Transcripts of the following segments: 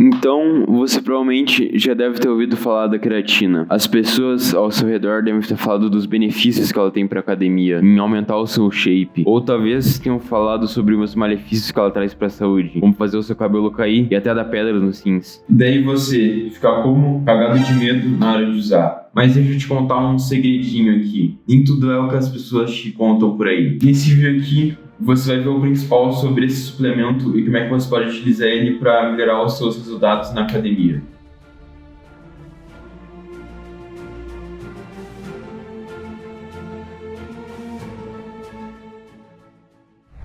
Então, você provavelmente já deve ter ouvido falar da creatina. As pessoas ao seu redor devem ter falado dos benefícios que ela tem para a academia, em aumentar o seu shape. Ou talvez tenham falado sobre os malefícios que ela traz para a saúde, como fazer o seu cabelo cair e até dar pedra nos rins. Daí você ficar como? Cagado de medo na hora de usar. Mas deixa eu te contar um segredinho aqui. Nem tudo é o que as pessoas te contam por aí. Nesse vídeo aqui, você vai ver o principal sobre esse suplemento e como é que você pode utilizar ele para melhorar os seus resultados na academia.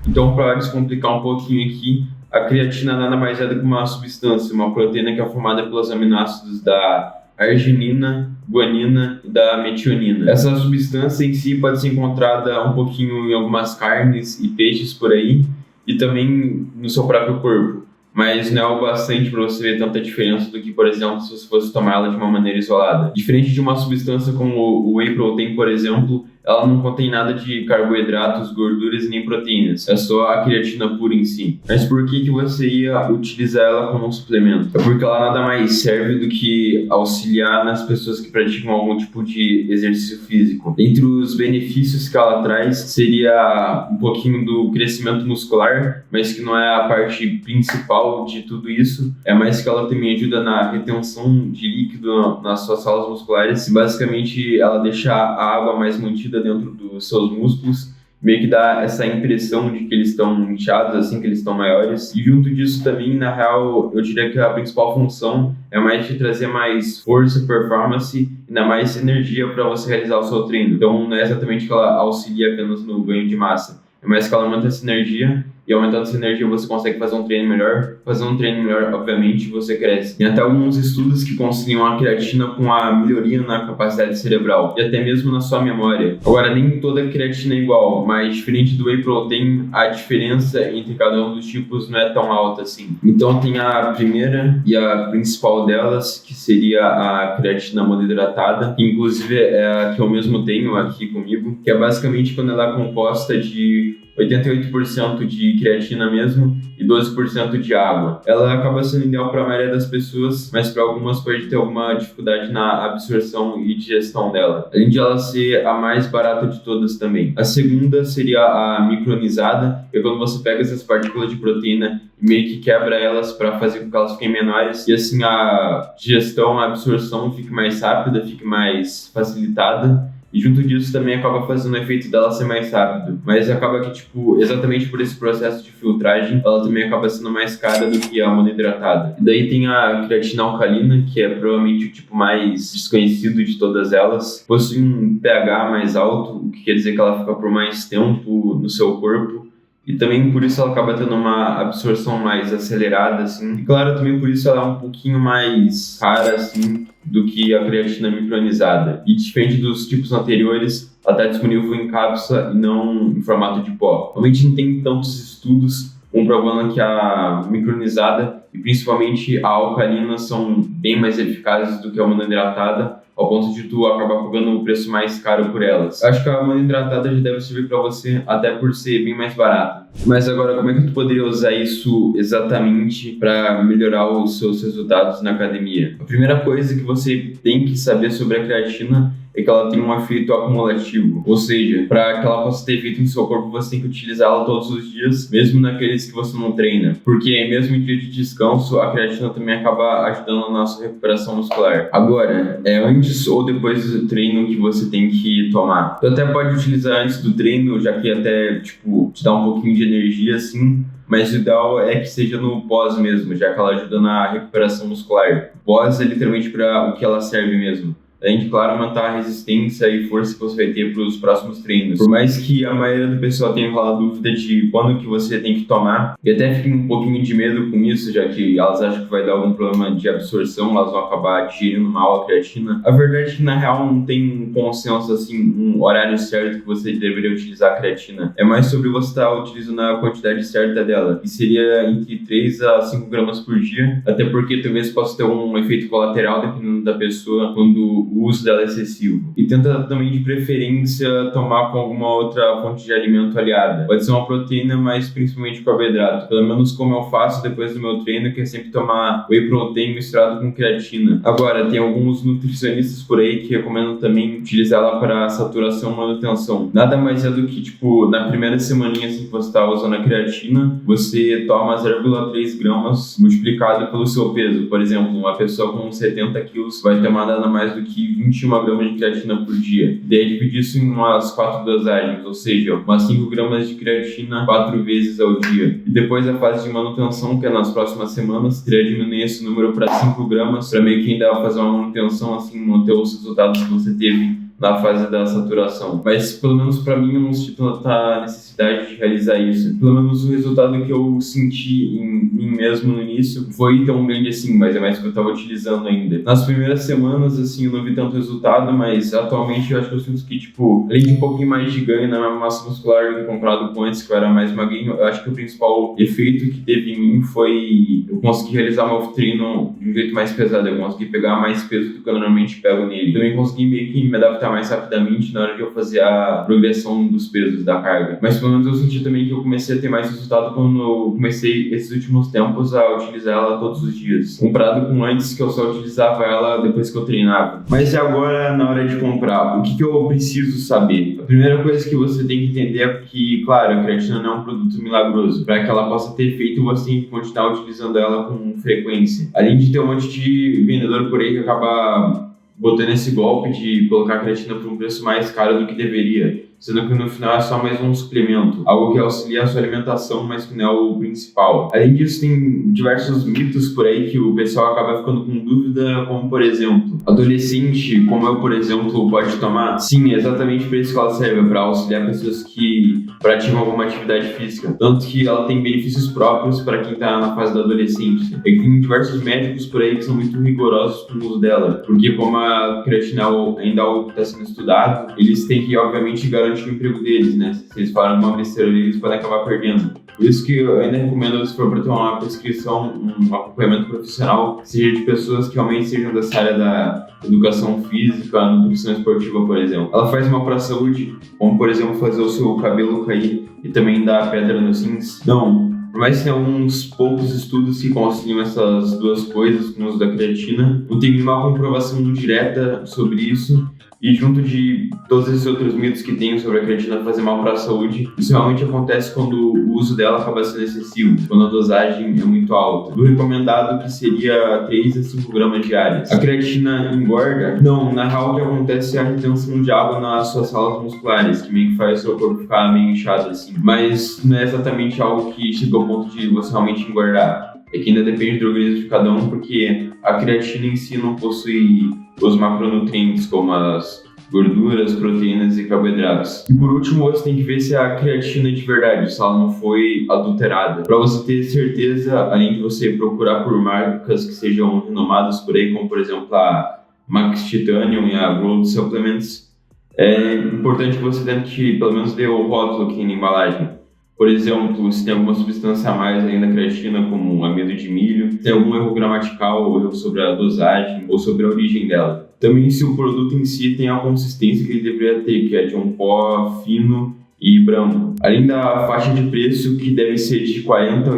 Então, para descomplicar um pouquinho aqui, a creatina nada mais é do que uma substância, uma proteína que é formada pelos aminoácidos da arginina, guanina e da metionina. Essa substância em si pode ser encontrada um pouquinho em algumas carnes e peixes por aí e também no seu próprio corpo, mas não é o bastante para você ver tanta diferença do que, por exemplo, se você fosse tomar ela de uma maneira isolada. Diferente de uma substância como o whey protein, por exemplo, ela não contém nada de carboidratos, gorduras e nem proteínas. É só a creatina pura em si. Mas por que você ia utilizar ela como um suplemento? É porque ela nada mais serve do que auxiliar nas pessoas que praticam algum tipo de exercício físico. Entre os benefícios que ela traz, seria um pouquinho do crescimento muscular, mas que não é a parte principal de tudo isso. É mais que ela também ajuda na retenção de líquido nas suas células musculares. E basicamente ela deixa a água mais mantida dentro dos seus músculos, meio que dá essa impressão de que eles estão inchados, assim, que eles estão maiores. E junto disso também, na real, eu diria que a principal função é mais de trazer mais força, performance e ainda mais energia para você realizar o seu treino. Então não é exatamente que ela auxilia apenas no ganho de massa, é mais que ela aumenta essa energia, e aumentando essa energia você consegue fazer um treino melhor. Fazendo um treino melhor, obviamente, você cresce. Tem até alguns estudos que conciliam a creatina com a melhoria na capacidade cerebral e até mesmo na sua memória. Agora, nem toda creatina é igual, mas diferente do whey protein, a diferença entre cada um dos tipos não é tão alta assim. Então tem a primeira e a principal delas, que seria a creatina monoidratada, que inclusive é a que eu mesmo tenho aqui comigo, que é basicamente quando ela é composta de 88% de creatina mesmo e 12% de água. Ela acaba sendo ideal para a maioria das pessoas, mas para algumas pode ter alguma dificuldade na absorção e digestão dela. Além de ela ser a mais barata de todas também. A segunda seria a micronizada, que é quando você pega essas partículas de proteína e meio que quebra elas para fazer com que elas fiquem menores e assim a digestão, a absorção fique mais rápida, fique mais facilitada. E junto disso também acaba fazendo o efeito dela ser mais rápido. Mas acaba que, exatamente por esse processo de filtragem, ela também acaba sendo mais cara do que a monoidratada. E daí tem a creatina alcalina, que é provavelmente o tipo mais desconhecido de todas elas. Possui um pH mais alto, o que quer dizer que ela fica por mais tempo no seu corpo. E também por isso ela acaba tendo uma absorção mais acelerada, assim. E claro, também por isso ela é um pouquinho mais cara, assim, do que a creatina micronizada. E diferente dos tipos anteriores, ela está disponível em cápsula e não em formato de pó. Realmente não tem tantos estudos comprovando que a micronizada e principalmente a alcalina são bem mais eficazes do que a monoidratada, ao ponto de tu acabar pagando o preço mais caro por elas. Acho que a monoidratada já deve servir para você, até por ser bem mais barata. Mas agora, como é que tu poderia usar isso exatamente para melhorar os seus resultados na academia? A primeira coisa que você tem que saber sobre a creatina é que ela tem um efeito acumulativo, ou seja, para que ela possa ter efeito no seu corpo, você tem que utilizá-la todos os dias, mesmo naqueles que você não treina, porque mesmo em dia de descanso, a creatina também acaba ajudando na nossa recuperação muscular. Agora, é antes ou depois do treino que você tem que tomar. Tu até pode utilizar antes do treino, já que até, te dá um pouquinho de energia, assim, mas o ideal é que seja no pós mesmo, já que ela ajuda na recuperação muscular. O pós é literalmente para o que ela serve mesmo. Além de, claro, aumentar a resistência e força que você vai ter para os próximos treinos. Por mais que a maioria do pessoal tenha aquela dúvida de quando que você tem que tomar, e até fiquem um pouquinho de medo com isso, já que elas acham que vai dar algum problema de absorção, elas vão acabar digerindo mal a creatina. A verdade é que, na real, não tem um consenso, assim, um horário certo que você deveria utilizar a creatina. É mais sobre você estar utilizando a quantidade certa dela, que seria entre 3 a 5 gramas por dia, até porque talvez possa ter um efeito colateral, dependendo da pessoa, quando o uso dela é excessivo. E tenta também, de preferência, tomar com alguma outra fonte de alimento aliada. Pode ser uma proteína, mas principalmente carboidrato. Pelo menos como eu faço depois do meu treino, que é sempre tomar whey protein misturado com creatina. Agora, tem alguns nutricionistas por aí que recomendam também utilizar ela para saturação e manutenção. Nada mais é do que, tipo, na primeira semaninha assim que você está usando a creatina, você toma 0,3 gramas multiplicado pelo seu peso. Por exemplo, uma pessoa com 70 quilos vai tomar nada mais do que 21 gramas de creatina por dia. Daí dividir isso em umas 4 dosagens, ou seja, umas 5 gramas de creatina 4 vezes ao dia. E depois a fase de manutenção, que é nas próximas semanas, teria diminuir esse número para 5 gramas, para meio que ainda fazer uma manutenção, assim, manter os resultados que você teve na fase da saturação. Mas, pelo menos para mim, eu não sinto tanta necessidade de realizar isso. Pelo menos o resultado que eu senti em mim mesmo no início foi tão grande assim, mas é mais que eu estava utilizando ainda. Nas primeiras semanas, assim, eu não vi tanto resultado, mas atualmente eu acho que eu sinto que, tipo, além de um pouquinho mais de ganho na minha massa muscular do que comparado com antes, que eu era mais magrinho, eu acho que o principal efeito que teve em mim foi eu conseguir realizar meu treino de um jeito mais pesado, eu consegui pegar mais peso do que eu normalmente pego nele. Também consegui meio que me adaptar mais rapidamente na hora de eu fazer a progressão dos pesos da carga. Mas pelo menos eu senti também que eu comecei a ter mais resultado quando eu comecei esses últimos tempos a utilizar ela todos os dias, comparado com antes que eu só utilizava ela depois que eu treinava. Mas e agora na hora de comprar? O que eu preciso saber? A primeira coisa que você tem que entender é que, claro, a creatina não é um produto milagroso. Para que ela possa ter efeito, você tem que continuar utilizando ela com frequência. Além de ter um monte de vendedor por aí que acaba botando esse golpe de colocar a creatina por um preço mais caro do que deveria, sendo que no final é só mais um suplemento, algo que auxilia a sua alimentação, mas que não é o principal. Além disso, tem diversos mitos por aí que o pessoal acaba ficando com dúvida, como por exemplo, adolescente, como eu, por exemplo, pode tomar? Sim, é exatamente para isso que ela serve, para auxiliar pessoas que praticam alguma atividade física, tanto que ela tem benefícios próprios para quem está na fase da adolescência. E tem diversos médicos por aí que são muito rigorosos com o uso dela, porque como a creatina ainda é algo que está sendo estudado, eles têm que, obviamente, garantir o emprego deles, né? Se eles falam uma besteira ali, eles podem acabar perdendo. Por isso que eu ainda recomendo, se for para ter uma prescrição, um acompanhamento profissional, seja de pessoas que realmente sejam dessa área da educação física, nutrição esportiva, por exemplo. Ela faz mal para a saúde, como, por exemplo, fazer o seu cabelo cair e também dar pedra nos rins? Não. Por mais que tenha alguns poucos estudos que conciliam essas duas coisas com o uso da creatina, não tem nenhuma comprovação direta sobre isso. E junto de todos esses outros mitos que tem sobre a creatina fazer mal para a saúde, isso realmente acontece quando o uso dela acaba sendo excessivo, quando a dosagem é muito alta. O recomendado que seria 3 a 5 gramas diárias. A creatina engorda? Não, na real o que acontece é a retenção de água nas suas células musculares, que meio que faz o seu corpo ficar meio inchado assim. Mas não é exatamente algo que chega ao ponto de você realmente engordar. É que ainda depende do organismo de cada um, porque a creatina em si não possui os macronutrientes como as gorduras, proteínas e carboidratos. E por último, você tem que ver se a creatina é de verdade, se ela não foi adulterada. Para você ter certeza, além de você procurar por marcas que sejam renomadas por aí, como por exemplo a Max Titanium e a Gold Supplements, é importante que você tente pelo menos ler o rótulo aqui na embalagem. Por exemplo, se tem alguma substância a mais aí na creatina, como amido de milho, se tem algum erro gramatical ou erro sobre a dosagem ou sobre a origem dela. Também se o produto em si tem a consistência que ele deveria ter, que é de um pó fino e branco. Além da faixa de preço, que deve ser de R$40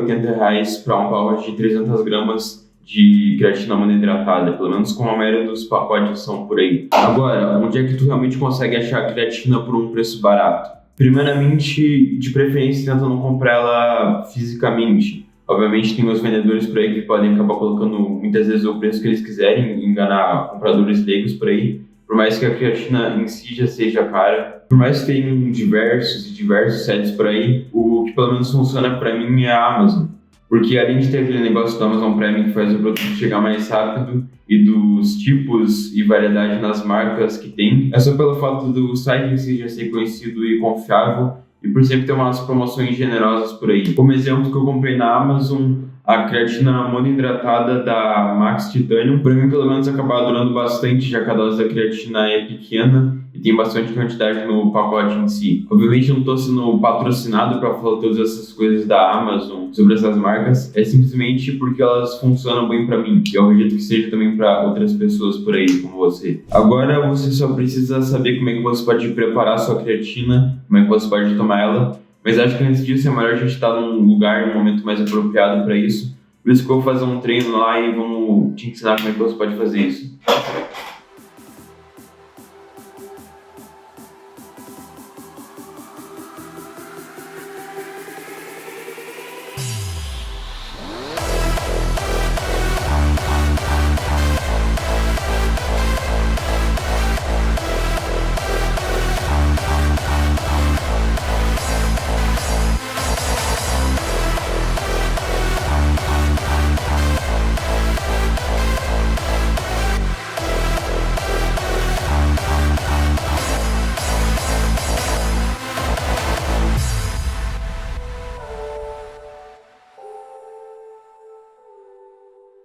a R$80 para um pacote de 300 gramas de creatina monoidratada, pelo menos como a maioria dos pacotes são por aí. Agora, onde é que tu realmente consegue achar creatina por um preço barato? Primeiramente, de preferência, tenta não comprar ela fisicamente. Obviamente, tem os vendedores por aí que podem acabar colocando muitas vezes o preço que eles quiserem, enganar compradores leigos por aí. Por mais que a creatina em si já seja cara, por mais que tenham diversos sites por aí, o que pelo menos funciona para mim é a Amazon. Porque além de ter aquele negócio do Amazon Prime que faz o produto chegar mais rápido e dos tipos e variedade nas marcas que tem, é só pelo fato do site em si já ser conhecido e confiável e por sempre ter umas promoções generosas por aí. Como exemplo que eu comprei na Amazon, a creatina monoidratada da Max Titanium, para mim pelo menos acaba durando bastante, já que a dose da creatina é pequena e tem bastante quantidade no pacote em si. Obviamente não estou sendo patrocinado para falar todas essas coisas da Amazon sobre essas marcas, é simplesmente porque elas funcionam bem para mim, e eu acredito que seja também para outras pessoas por aí, como você. Agora você só precisa saber como é que você pode preparar a sua creatina, como é que você pode tomar ela, mas acho que antes disso é melhor a gente estar num lugar, num momento mais apropriado para isso. Por isso que eu vou fazer um treino lá e vamos te ensinar como é que você pode fazer isso.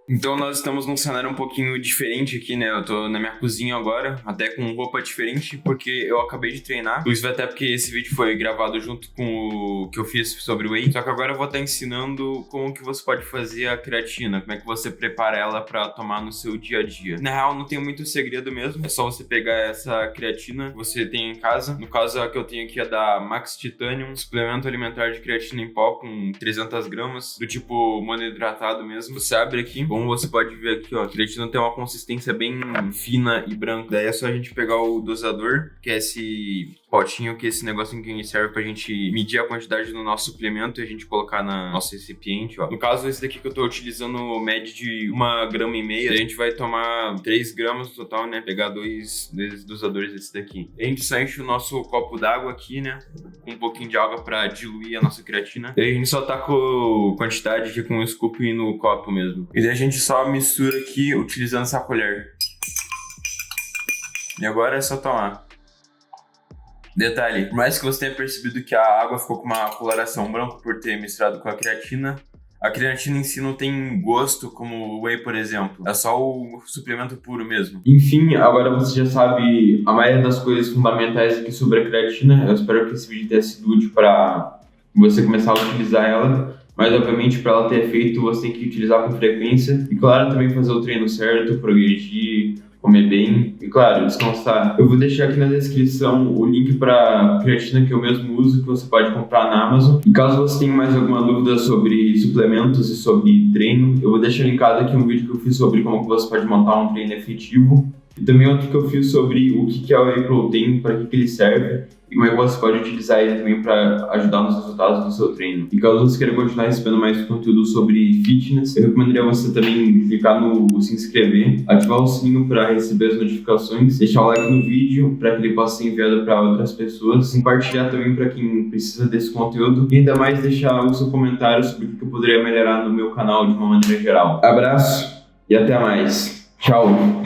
Então nós estamos num cenário um pouquinho diferente aqui, né? Eu tô na minha cozinha agora, até com roupa diferente, porque eu acabei de treinar. Inclusive até porque esse vídeo foi gravado junto com o que eu fiz sobre o whey. Só que agora eu vou estar ensinando como que você pode fazer a creatina, como é que você prepara ela pra tomar no seu dia a dia. Na real, não tem muito segredo mesmo, é só você pegar essa creatina que você tem em casa. No caso, a que eu tenho aqui é da Max Titanium, suplemento alimentar de creatina em pó com 300 gramas, do tipo monohidratado mesmo. Você abre aqui, como você pode ver aqui, ó, a creatina tem uma consistência bem fina e branca. Daí é só a gente pegar o dosador, que é esse potinho, que é esse negocinho que serve pra gente medir a quantidade do nosso suplemento e a gente colocar na nosso recipiente, ó. No caso, esse daqui que eu tô utilizando mede de 1,5 gramas. Daí a gente vai tomar 3 gramas no total, né? Pegar dois dosadores desse daqui. A gente só enche o nosso copo d'água aqui, né? Com um pouquinho de água pra diluir a nossa creatina. Daí a gente só tá com quantidade aqui com o scoop no copo mesmo. E daí a gente só mistura aqui utilizando essa colher. E agora é só tomar. Detalhe, por mais que você tenha percebido que a água ficou com uma coloração branca por ter misturado com a creatina em si não tem gosto como o whey, por exemplo. É só o suplemento puro mesmo. Enfim, agora você já sabe a maioria das coisas fundamentais aqui sobre a creatina. Eu espero que esse vídeo tenha sido útil para você começar a utilizar ela. Mas, obviamente, para ela ter efeito, você tem que utilizar com frequência. E, claro, também fazer o treino certo, progredir, comer bem e, claro, descansar. Eu vou deixar aqui na descrição o link para creatina que eu mesmo uso, que você pode comprar na Amazon. E caso você tenha mais alguma dúvida sobre suplementos e sobre treino, eu vou deixar linkado aqui um vídeo que eu fiz sobre como você pode montar um treino efetivo. E também outro que eu fiz sobre o que é o Whey Protein, para que ele serve e como é que você pode utilizar ele também para ajudar nos resultados do seu treino. E caso você queira continuar recebendo mais conteúdo sobre fitness, eu recomendaria você também clicar no se inscrever, ativar o sininho para receber as notificações, deixar o like no vídeo para que ele possa ser enviado para outras pessoas, compartilhar também para quem precisa desse conteúdo e ainda mais deixar o seu comentário sobre o que eu poderia melhorar no meu canal de uma maneira geral. Abraço e até mais. Tchau!